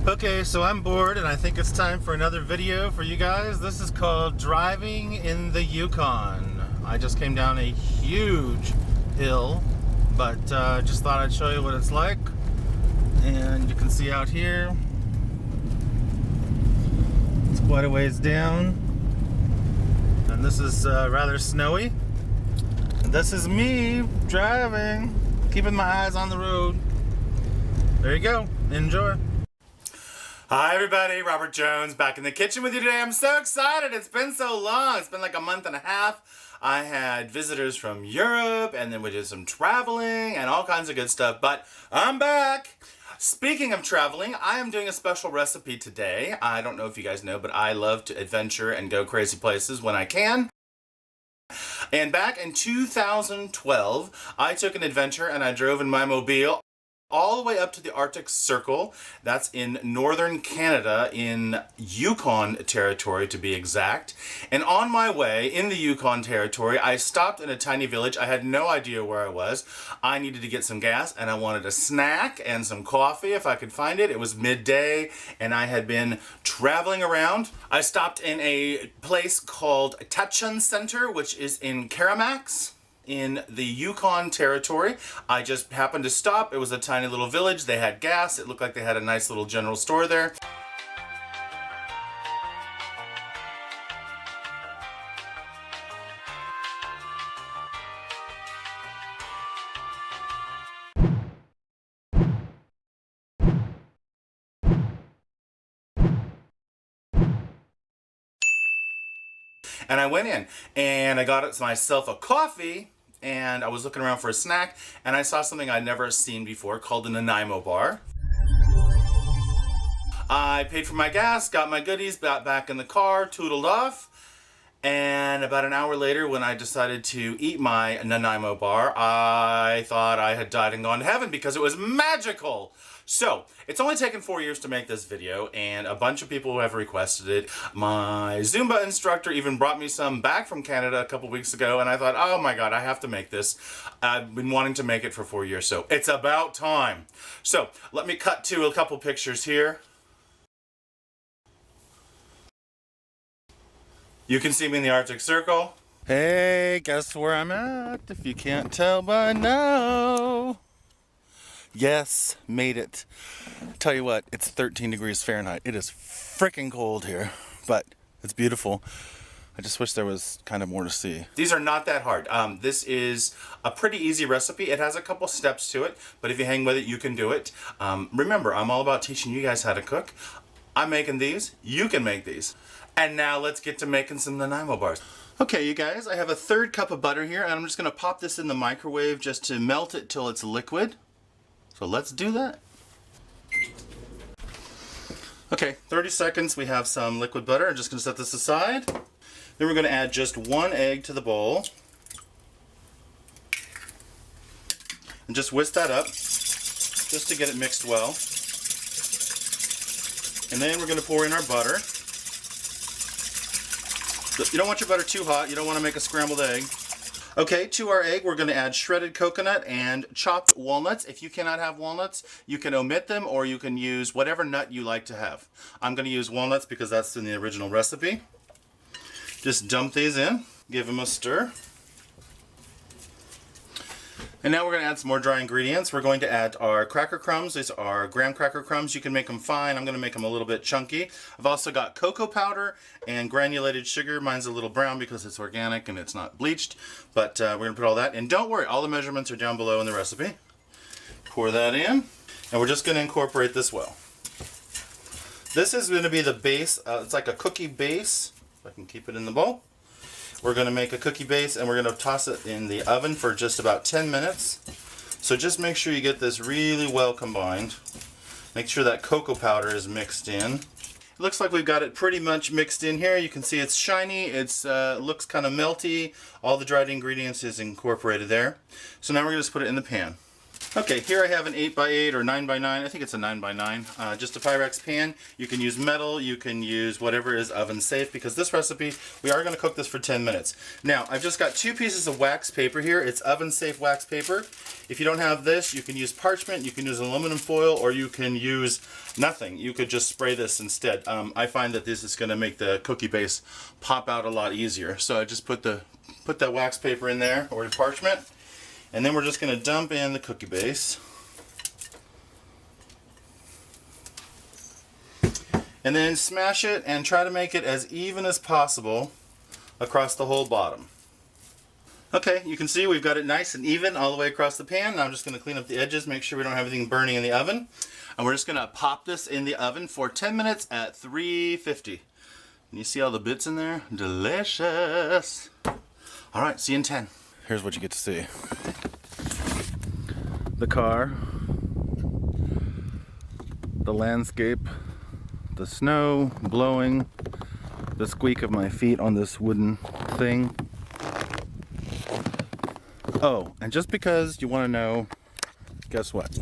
Okay, so I'm bored and I think it's time for another video for you guys. This is called Driving in the Yukon. I just came down a huge hill, but just thought I'd show you what it's like. And you can see out here, it's quite a ways down. And this is rather snowy. And this is me driving, keeping my eyes on the road. There you go, enjoy. Hi everybody, Robert Jones back in the kitchen with you today. I'm so excited. It's been so long. It's been like a month and a half. I had visitors from Europe and then we did some traveling and all kinds of good stuff, but I'm back. Speaking of traveling, I am doing a special recipe today. I don't know if you guys know, but I love to adventure and go crazy places when I can. And back in 2012, I took an adventure and I drove in my mobile all the way up to the Arctic Circle. That's in northern Canada, in Yukon territory to be exact. And on my way in the Yukon territory, I stopped in a tiny village. I had no idea where I was. I needed to get some gas and I wanted a snack and some coffee if I could find it. It was midday and I had been traveling around. I stopped in a place called Tachan Center, which is in Karamax, in the Yukon territory. I just happened to stop. It was a tiny little village. They had gas. It looked like they had a nice little general store there. And I went in and I got myself a coffee and I was looking around for a snack and I saw something I'd never seen before called the Nanaimo Bar. I paid for my gas, got my goodies, got back in the car, tootled off, and about an hour later when I decided to eat my Nanaimo Bar, I thought I had died and gone to heaven because it was magical. So, it's only taken 4 years to make this video, and a bunch of people have requested it. My Zumba instructor even brought me some back from Canada a couple weeks ago, and I thought, oh my god, I have to make this. I've been wanting to make it for 4 years, so it's about time. So, let me cut to a couple pictures here. You can see me in the Arctic Circle. Hey, guess where I'm at, if you can't tell by now. Yes, made it. Tell you what, it's 13 degrees Fahrenheit. It is freaking cold here, but it's beautiful. I just wish there was kind of more to see. These are not that hard. This is a pretty easy recipe. It has a couple steps to it, but if you hang with it, you can do it. Remember, I'm all about teaching you guys how to cook. I'm making these. You can make these. And now let's get to making some Nanaimo bars. Okay, you guys, I have a 1/3 cup of butter here, and I'm just going to pop this in the microwave just to melt it till it's liquid. So let's do that. Okay, 30 seconds, we have some liquid butter. I'm just going to set this aside. Then we're going to add just 1 egg to the bowl. And just whisk that up, just to get it mixed well. And then we're going to pour in our butter. You don't want your butter too hot, you don't want to make a scrambled egg. Okay, to our egg, we're going to add shredded coconut and chopped walnuts. If you cannot have walnuts, you can omit them or you can use whatever nut you like to have. I'm going to use walnuts because that's in the original recipe. Just dump these in, give them a stir. And now we're going to add some more dry ingredients. We're going to add our cracker crumbs. These are graham cracker crumbs. You can make them fine. I'm going to make them a little bit chunky. I've also got cocoa powder and granulated sugar. Mine's a little brown because it's organic and it's not bleached. But we're going to put all that in. Don't worry, all the measurements are down below in the recipe. Pour that in. And we're just going to incorporate this well. This is going to be the base. It's like a cookie base. If I can keep it in the bowl. We're going to make a cookie base and we're going to toss it in the oven for just about 10 minutes. So just make sure you get this really well combined. Make sure that cocoa powder is mixed in. It looks like we've got it pretty much mixed in here. You can see it's shiny, it looks kind of melty. All the dried ingredients is incorporated there. So now we're going to just put it in the pan. Okay, here I have an 8x8 or 9x9. I think it's a 9x9. Just a Pyrex pan. You can use metal, you can use whatever is oven safe, because this recipe, we are going to cook this for 10 minutes. Now, I've just got 2 pieces of wax paper here. It's oven safe wax paper. If you don't have this, you can use parchment, you can use aluminum foil, or you can use nothing. You could just spray this instead. I find that this is going to make the cookie base pop out a lot easier. So I just put that wax paper in there, or parchment. And then we're just going to dump in the cookie base. And then smash it and try to make it as even as possible across the whole bottom. Okay, you can see we've got it nice and even all the way across the pan. Now I'm just going to clean up the edges, make sure we don't have anything burning in the oven. And we're just going to pop this in the oven for 10 minutes at 350. And you see all the bits in there? Delicious! Alright, see you in 10. Here's what you get to see. The car, the landscape, the snow blowing, the squeak of my feet on this wooden thing. Oh, and just because you want to know, guess what?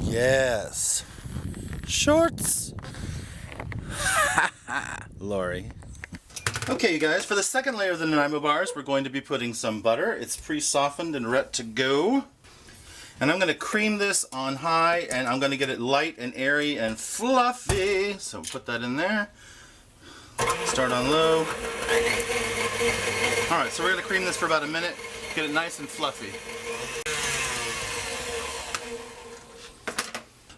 Yes! Shorts! Lori. Okay, you guys, for the second layer of the Nanaimo Bars, we're going to be putting some butter. It's pre-softened and ready to go. And I'm going to cream this on high, and I'm going to get it light and airy and fluffy. So put that in there. Start on low. Alright, so we're going to cream this for about a minute, get it nice and fluffy.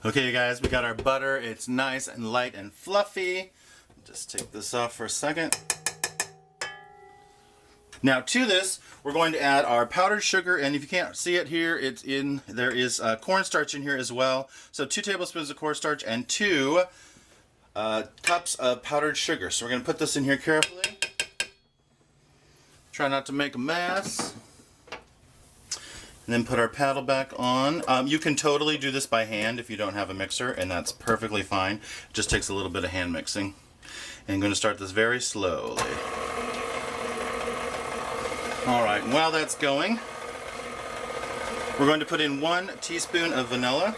Okay, you guys, we got our butter. It's nice and light and fluffy. Just take this off for a second. Now to this, we're going to add our powdered sugar, and if you can't see it here, there is cornstarch in here as well. So 2 tablespoons of cornstarch and 2 cups of powdered sugar. So we're going to put this in here carefully. Try not to make a mess. And then put our paddle back on. You can totally do this by hand if you don't have a mixer, and that's perfectly fine. It just takes a little bit of hand mixing. And I'm going to start this very slowly. Alright, while that's going, we're going to put in 1 teaspoon of vanilla.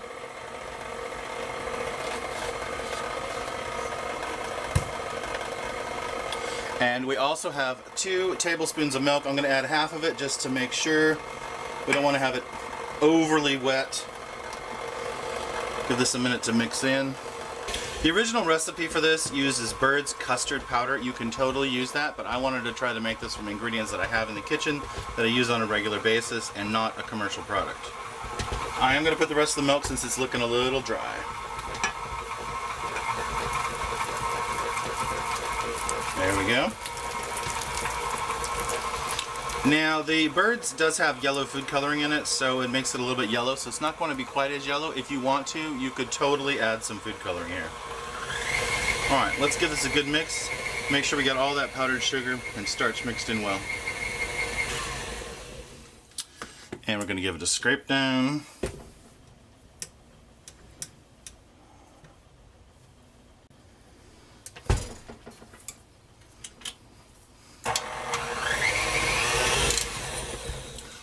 And we also have 2 tablespoons of milk. I'm going to add half of it just to make sure. We don't want to have it overly wet. Give this a minute to mix in. The original recipe for this uses Verde's custard powder. You can totally use that, but I wanted to try to make this from ingredients that I have in the kitchen that I use on a regular basis and not a commercial product. I am going to put the rest of the milk since it's looking a little dry. There we go. Now the Verde's does have yellow food coloring in it, so it makes it a little bit yellow, so it's not going to be quite as yellow. If you want to, you could totally add some food coloring here. Alright, let's give this a good mix. Make sure we got all that powdered sugar and starch mixed in well. And we're going to give it a scrape down.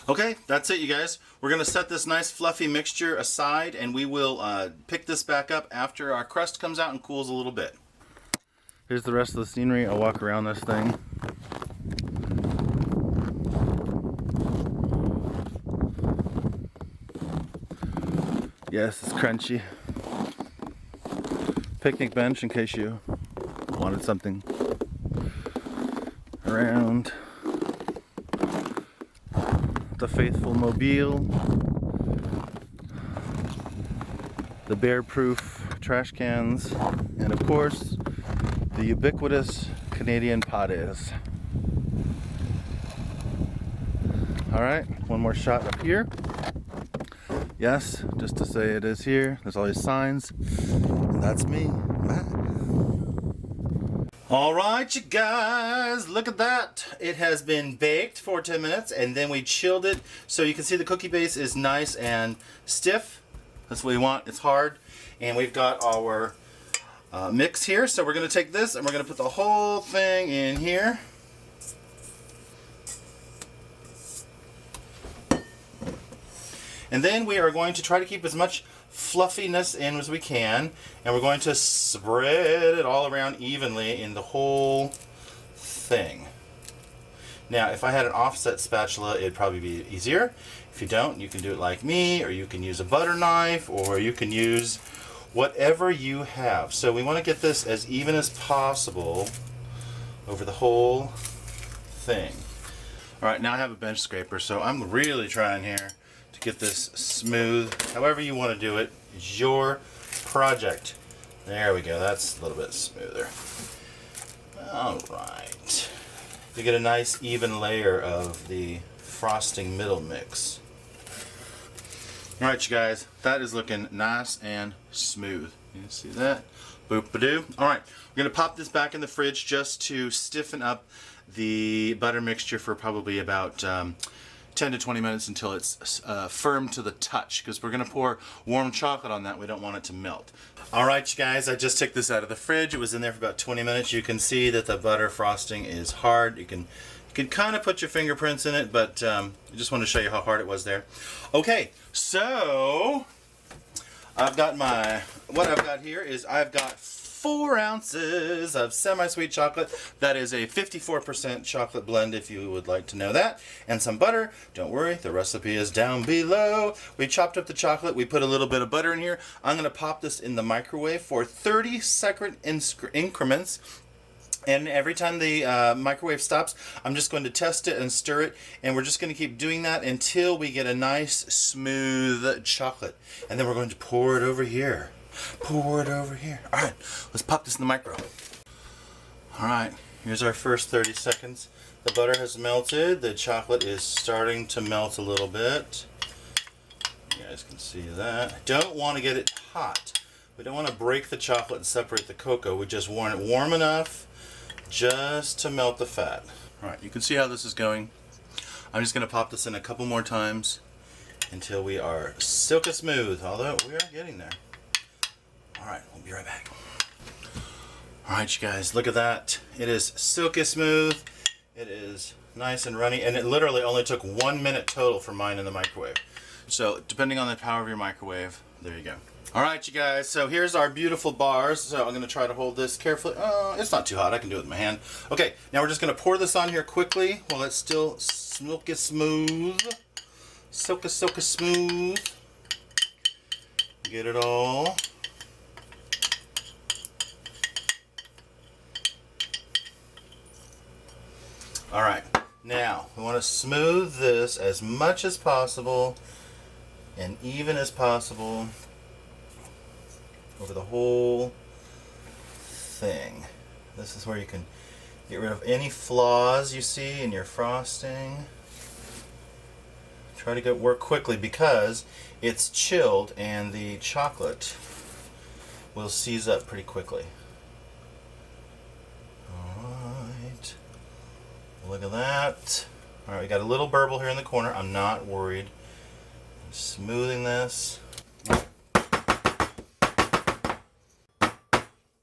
Okay, that's it, you guys. We're going to set this nice fluffy mixture aside, and we will pick this back up after our crust comes out and cools a little bit. Here's the rest of the scenery. I'll walk around this thing. Yes, it's crunchy. Picnic bench in case you wanted something around. The faithful mobile, the bear-proof trash cans, and of course the ubiquitous Canadian potties. Alright, one more shot up here. Yes, just to say it is here. There's all these signs, and that's me. Alright, you guys, look at that. It has been baked for 10 minutes, and then we chilled it. So you can see the cookie base is nice and stiff. That's what we want. It's hard. And we've got our mix here. So we're going to take this, and we're going to put the whole thing in here. And then we are going to try to keep as much fluffiness in as we can, and we're going to spread it all around evenly in the whole thing. Now, if I had an offset spatula, it'd probably be easier. If you don't, you can do it like me, or you can use a butter knife, or you can use whatever you have. So we want to get this as even as possible over the whole thing. All right, now I have a bench scraper, so I'm really trying here to get this smooth. However you want to do it, it's your project. There we go, that's a little bit smoother. All right. You get a nice even layer of the frosting middle mix. All right, you guys, that is looking nice and smooth. You can see that? Boop-a-doo. All right, we're gonna pop this back in the fridge just to stiffen up the butter mixture for probably about 10 to 20 minutes until it's firm to the touch, because we're gonna pour warm chocolate on that. We don't want it to melt. All right, you guys, I just took this out of the fridge. It was in there for about 20 minutes. You can see that the butter frosting is hard. You can kind of put your fingerprints in it, but I just want to show you how hard it was there. Okay, so I've got what I've got here is I've got 4 ounces of semi-sweet chocolate. That is a 54% chocolate blend, if you would like to know that. And some butter. Don't worry, the recipe is down below. We chopped up the chocolate. We put a little bit of butter in here. I'm going to pop this in the microwave for 30-second increments. And every time the microwave stops, I'm just going to test it and stir it. And we're just going to keep doing that until we get a nice, smooth chocolate. And then we're going to pour it over here. Pour it over here. All right, let's pop this in the micro. All right, here's our first 30 seconds. The butter has melted. The chocolate is starting to melt a little bit. You guys can see that. Don't want to get it hot. We don't want to break the chocolate and separate the cocoa. We just want it warm enough just to melt the fat. All right, you can see how this is going. I'm just going to pop this in a couple more times until we are silky smooth, although we are getting there. Alright, we'll be right back. Alright, you guys, look at that. It is silky smooth. It is nice and runny, and it literally only took 1 minute total for mine in the microwave. So, depending on the power of your microwave, there you go. Alright, you guys, so here's our beautiful bars. So I'm going to try to hold this carefully. It's not too hot. I can do it with my hand. Okay, now we're just going to pour this on here quickly while it's still silky smooth. Silky, silky smooth. Get it all. Alright, now we want to smooth this as much as possible and even as possible over the whole thing. This is where you can get rid of any flaws you see in your frosting. Try to work quickly because it's chilled and the chocolate will seize up pretty quickly. Alright. Look at that. Alright, we got a little burble here in the corner. I'm not worried. I'm smoothing this.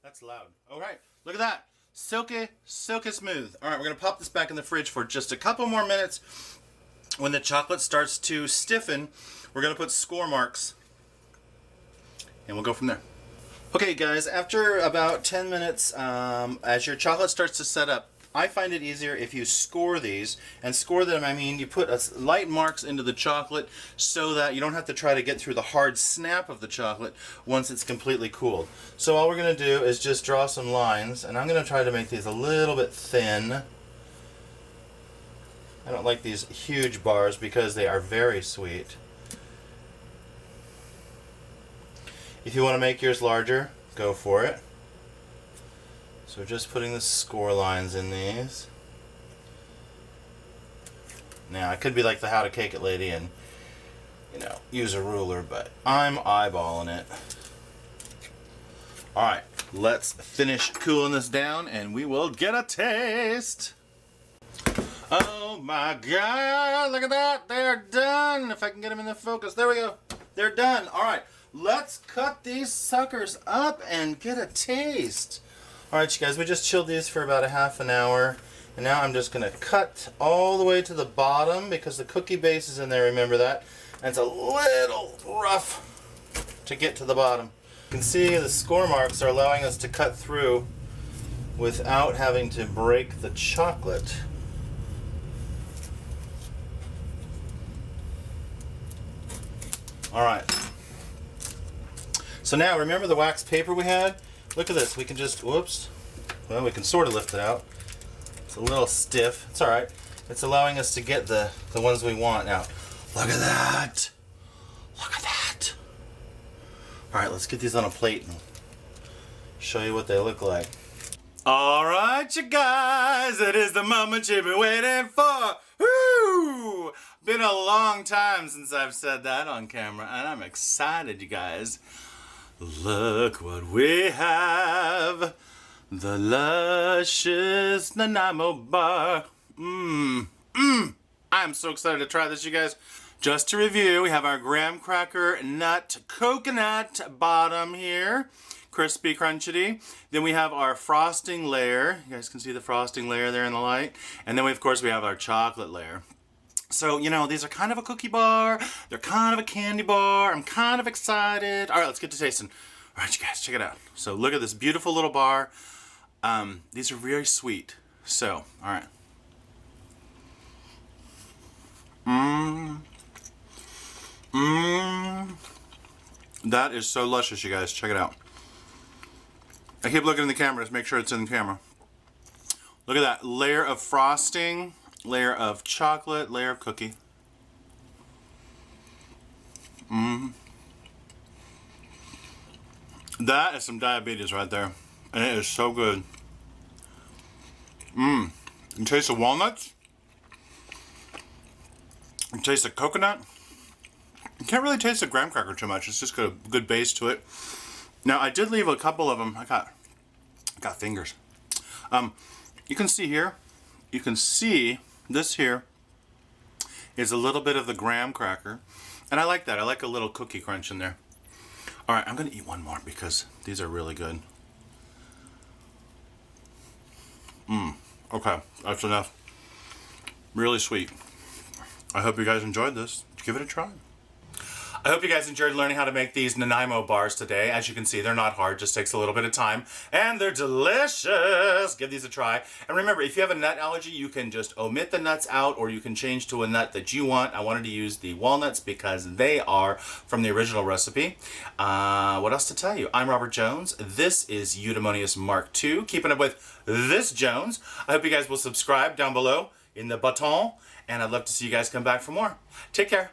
That's loud. Alright, look at that. Silky, silky smooth. Alright, we're going to pop this back in the fridge for just a couple more minutes. When the chocolate starts to stiffen, we're going to put score marks. And we'll go from there. Okay guys, after about 10 minutes, as your chocolate starts to set up, I find it easier if you score these, and score them, I mean you put light marks into the chocolate so that you don't have to try to get through the hard snap of the chocolate once it's completely cooled. So all we're going to do is just draw some lines, and I'm going to try to make these a little bit thin. I don't like these huge bars because they are very sweet. If you want to make yours larger, go for it. So we're just putting the score lines in these. Now I could be like the How to Cake It lady and, you know, use a ruler, but I'm eyeballing it. Alright, let's finish cooling this down and we will get a taste. Oh my god, look at that, they're done. If I can get them in the focus, there we go. They're done. Alright, let's cut these suckers up and get a taste. Alright you guys, we just chilled these for about a half an hour And now I'm just going to cut all the way to the bottom because the cookie base is in there, remember that? And it's a little rough to get to the bottom. You can see the score marks are allowing us to cut through without having to break the chocolate. Alright. So now, remember the wax paper we had? Look at this. We can just, whoops. Well, we can sort of lift it out. It's a little stiff. It's alright. It's allowing us to get the ones we want now. Look at that! Look at that! Alright, let's get these on a plate and show you what they look like. Alright, you guys, it is the moment you've been waiting for! Woo! Been a long time since I've said that on camera, and I'm excited, you guys. Look what we have! The luscious Nanaimo Bar. I'm so excited to try this, you guys. Just to review, we have our graham cracker nut coconut bottom here. Crispy, crunchy. Then we have our frosting layer. You guys can see the frosting layer there in the light. And then we, of course, we have our chocolate layer. So, you know, these are kind of a cookie bar. They're kind of a candy bar. I'm kind of excited. All right, let's get to tasting. All right, you guys, check it out. So look at this beautiful little bar. These are very sweet. So, all right. That is so luscious, you guys. Check it out. I keep looking in the camera to make sure it's in the camera. Look at that. Layer of frosting, layer of chocolate, layer of cookie. That is some diabetes right there. And it is so good. You can taste the walnuts. You can taste the coconut. You can't really taste the graham cracker too much. It's just got a good base to it. Now, I did leave a couple of them. I got fingers. You can see here. You can see this here is a little bit of the graham cracker. And I like that. I like a little cookie crunch in there. All right, I'm going to eat one more because these are really good. Okay, that's enough. Really sweet. I hope you guys enjoyed this. Give it a try. I hope you guys enjoyed learning how to make these Nanaimo bars today. As you can see, they're not hard, just takes a little bit of time, and they're delicious. Give these a try. And remember, if you have a nut allergy, you can just omit the nuts out, or you can change to a nut that you want. I wanted to use the walnuts because they are from the original recipe. What else to tell you? I'm Robert Jones. This is EudaemoniusMarkII, keeping up with this Jones. I hope you guys will subscribe down below in the button, and I'd love to see you guys come back for more. Take care.